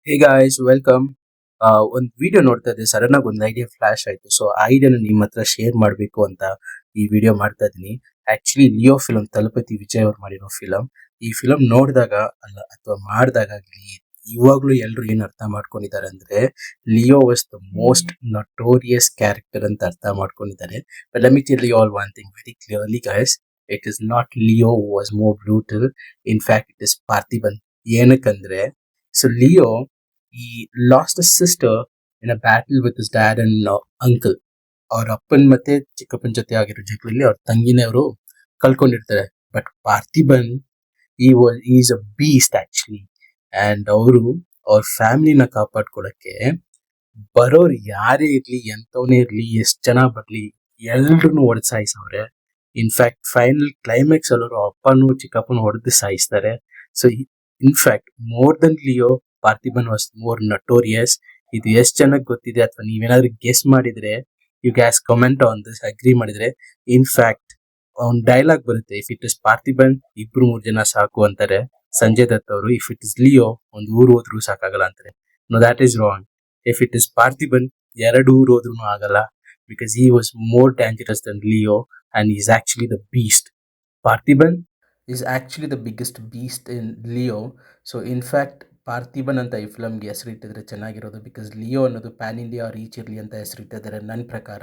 ಹೇ guys welcome. ಒಂದು video ನೋಡ್ತಾ ಇದ್ದೆ, ಸಡನ್ ಆಗಿ ಒಂದು ಐಡಿಯಾ ಫ್ಲಾಶ್ ಆಯ್ತು. ಸೊ ಆ ಐಡಿಯಾನ ನಿಮ್ಮ ಹತ್ರ ಶೇರ್ ಮಾಡಬೇಕು ಅಂತ ಈ ವಿಡಿಯೋ ಮಾಡ್ತಾ ಇದ್ದೀನಿ. ಆಕ್ಚುಲಿ ಲಿಯೋ ಫಿಲಮ್ ತಲಪತಿ ವಿಜಯ್ ಅವ್ರು ಮಾಡಿರೋ ಫಿಲಮ್. ಈ ಫಿಲಮ್ ನೋಡಿದಾಗ ಅಲ್ಲ ಅಥವಾ ಮಾಡಿದಾಗ ಇವಾಗ್ಲೂ ಎಲ್ಲರೂ ಏನ್ ಅರ್ಥ ಮಾಡ್ಕೊಂಡಿದ್ದಾರೆ ಅಂದ್ರೆ Leo was the most notorious character ಅಂತ ಅರ್ಥ ಮಾಡ್ಕೊಂಡಿದ್ದಾರೆ. But let me tell you all one thing very clearly guys. It is not Leo was more brutal. In fact it is Parthiban. ಏನಕ್ಕಂದ್ರೆ so Leo, he lost his sister in a battle with his dad and uncle. ಅವ್ರ ಅಪ್ಪನ್ ಮತ್ತೆ ಚಿಕ್ಕಪ್ಪನ ಜೊತೆ ಆಗಿರೋ ಜಗಳದಲ್ಲಿ ಅವ್ರ ತಂಗಿನೇ ಅವರು ಕಳ್ಕೊಂಡಿರ್ತಾರೆ. But Parthiban is a beast actually. And ಅವರು ಅವ್ರ ಫ್ಯಾಮಿಲಿನ ಕಾಪಾಡ್ಕೊಳಕ್ಕೆ ಬರೋರು ಯಾರೇ ಇರ್ಲಿ, ಎಂತವನೇ ಇರ್ಲಿ, ಎಷ್ಟ್ ಜನ ಬರ್ಲಿ, ಎಲ್ರನ್ನೂ ಹೊಡೆದು ಸಾಯಿಸವ್ರೆ. ಇನ್ಫ್ಯಾಕ್ಟ್ ಫೈನಲ್ ಕ್ಲೈಮ್ಯಾಕ್ಸ್ ಅಲ್ಲೂ ಅವ್ರ ಅಪ್ಪನೂ ಚಿಕ್ಕಪ್ಪನೂ ಹೊಡೆದು ಸಾಯಿಸ್ತಾರೆ. So in fact more than Leo, Parthiban was more notorious. ಇದು ಎಷ್ಟು ಜನಕ್ಕೆ ಗೊತ್ತಿದೆ ಅಥವಾ ನೀವೇನಾದ್ರೂ ಗೆಸ್ ಮಾಡಿದ್ರೆ you guess comment on this, agree ಮಾಡಿದ್ರೆ. ಇನ್ಫ್ಯಾಕ್ಟ್ ಒಂದು ಡೈಲಾಗ್ ಬರುತ್ತೆ, ಇಫ್ ಇಟ್ ಇಸ್ ಪಾರ್ಥಿಬನ್ ಇಬ್ರು ಮೂರ್ ಜನ ಸಾಕು ಅಂತಾರೆ ಸಂಜಯ್ ದತ್ ಅವರು. ಇಫ್ ಇಟ್ ಇಸ್ ಲಿಯೋ ಒಂದು ಊರು ಹೋದ್ರು ಸಾಕಾಗಲ್ಲ ಅಂತಾರೆ. No, that is wrong. If it is Parthiban ಎರಡು ಊರು ಹೋದ್ರೂ ಆಗಲ್ಲ, because he was more dangerous than Leo and he's actually the beast. Parthiban is actually the biggest beast in Leo. So in fact Parthiban ಅಂತ ಈ ಫಿಲಮ್ಗೆ ಹೆಸರಿಟ್ಟಿದ್ರೆ ಚೆನ್ನಾಗಿರೋದು, ಬಿಕಾಸ್ ಲಿಯೋ ಅನ್ನೋದು ಪ್ಯಾನ್ ಇಂಡಿಯಾ ರೀಚ್ ಇರಲಿ ಅಂತ ಹೆಸರಿಟ್ಟಿದ್ದಾರೆ ನನ್ನ ಪ್ರಕಾರ.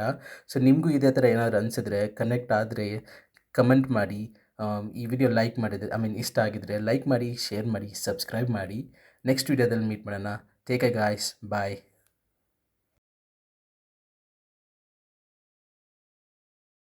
ಸೊ ನಿಮಗೂ ಇದೇ ಥರ ಏನಾದ್ರು ಅನಿಸಿದ್ರೆ, ಕನೆಕ್ಟ್ ಆದರೆ ಕಮೆಂಟ್ ಮಾಡಿ. ಈ ವಿಡಿಯೋ ಲೈಕ್ ಮಾಡಿದರೆ, ಇಷ್ಟ ಆಗಿದ್ರೆ ಲೈಕ್ ಮಾಡಿ, ಶೇರ್ ಮಾಡಿ, ಸಬ್ಸ್ಕ್ರೈಬ್ ಮಾಡಿ. ನೆಕ್ಸ್ಟ್ ವಿಡಿಯೋದಲ್ಲಿ ಮೀಟ್ ಮಾಡೋಣ. ಟೇಕ್ ಕೇರ್ ಗಾಯ್ಸ್, ಬಾಯ್.